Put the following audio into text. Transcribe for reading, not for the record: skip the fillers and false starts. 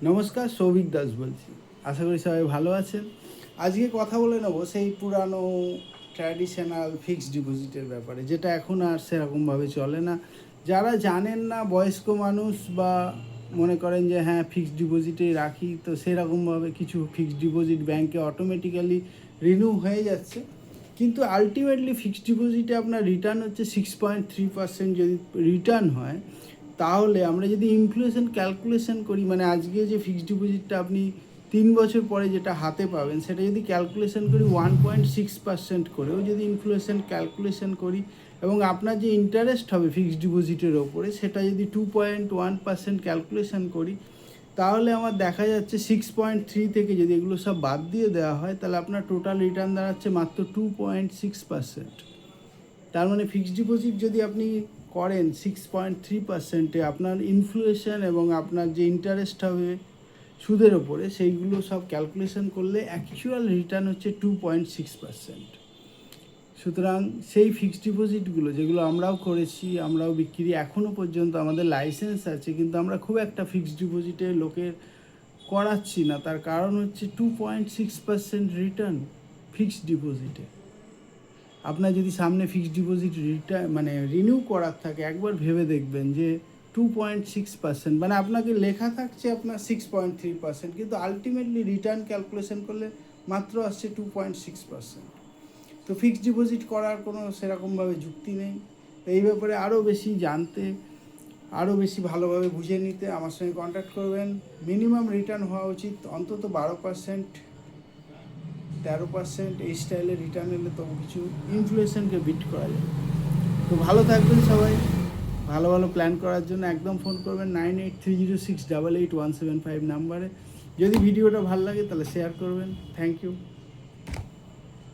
নমস্কার, সৌভিক দাস বলছি। আশা করি সবাই ভালো আছেন। আজকে কথা বলে নেব সেই পুরানো ট্র্যাডিশনাল ফিক্সড ডিপোজিটের ব্যাপারে, যেটা এখন আর সেরকমভাবে চলে না। যারা জানেন না, বয়স্ক মানুষ বা মনে করেন যে হ্যাঁ ফিক্সড ডিপোজিটেই রাখি, তো সেরকমভাবে কিছু ফিক্সড ডিপোজিট ব্যাংকে অটোমেটিক্যালি রিনিউ হয়ে যাচ্ছে, কিন্তু আলটিমেটলি ফিক্সড ডিপোজিটে আপনার রিটার্ন হচ্ছে 6.3%। যদি রিটার্ন হয়, তাহলে আমরা যদি ইনফ্লেশন ক্যালকুলেশন করি, মানে আজকে যে ফিক্সড ডিপোজিটটা আপনি 3 বছর পরে যেটা হাতে পাবেন, সেটা যদি ক্যালকুলেশন করি 1.6% করেও যদি ইনফ্লেশন ক্যালকুলেশন করি, এবং আপনার যে ইন্টারেস্ট হবে ফিক্সড ডিপোজিটের ওপরে সেটা যদি 2.1% ক্যালকুলেশন করি, তাহলে আমার দেখা যাচ্ছে 6.3 থেকে যদি এগুলো সব বাদ দিয়ে দেওয়া হয়, তাহলে আপনার টোটাল রিটার্ন দাঁড়াচ্ছে মাত্র 2.6%। তার মানে ফিক্সড ডিপোজিট যদি আপনি করেন 6.3%, আপনার ইনফ্লেশন এবং আপনার যে ইন্টারেস্ট হবে সুদের ওপরে, সেইগুলো সব ক্যালকুলেশন করলে অ্যাকচুয়াল রিটার্ন হচ্ছে 2.6%। সুতরাং সেই ফিক্সড ডিপোজিটগুলো যেগুলো আমরাও করেছি, আমরাও বিক্রি এখনও পর্যন্ত আমাদের লাইসেন্স আছে, কিন্তু আমরা খুব একটা ফিক্সড ডিপোজিটে লোকের করাচ্ছি না। তার কারণ হচ্ছে 2.6% রিটার্ন ফিক্সড ডিপোজিটে। আপনার যদি সামনে ফিক্সড ডিপোজিট রিনিউ করার থাকে, একবার ভেবে দেখবেন যে 2.6%, মানে আপনাকে লেখা থাকছে আপনার 6.3%, কিন্তু আলটিমেটলি রিটার্ন ক্যালকুলেশন করলে মাত্র আসছে 2.6%। তো ফিক্সড ডিপোজিট করার কোনো সেরকমভাবে যুক্তি নেই। তো এই ব্যাপারে আরও বেশি জানতে, আরও বেশি ভালোভাবে বুঝে নিতে আমার সঙ্গে কন্ট্যাক্ট করবেন। মিনিমাম রিটার্ন হওয়া উচিত অন্তত 12%, 13%। এই স্টাইলে রিটার্ন এলে তবু কিছু ইনফ্লেশনকে বিট করা যায়। তো ভালো থাকবেন সবাই। ভালো ভালো প্ল্যান করার জন্য একদম ফোন করবেন 9830688175 নাম্বারে। যদি ভিডিওটা ভালো লাগে তাহলে শেয়ার করবেন। Thank you.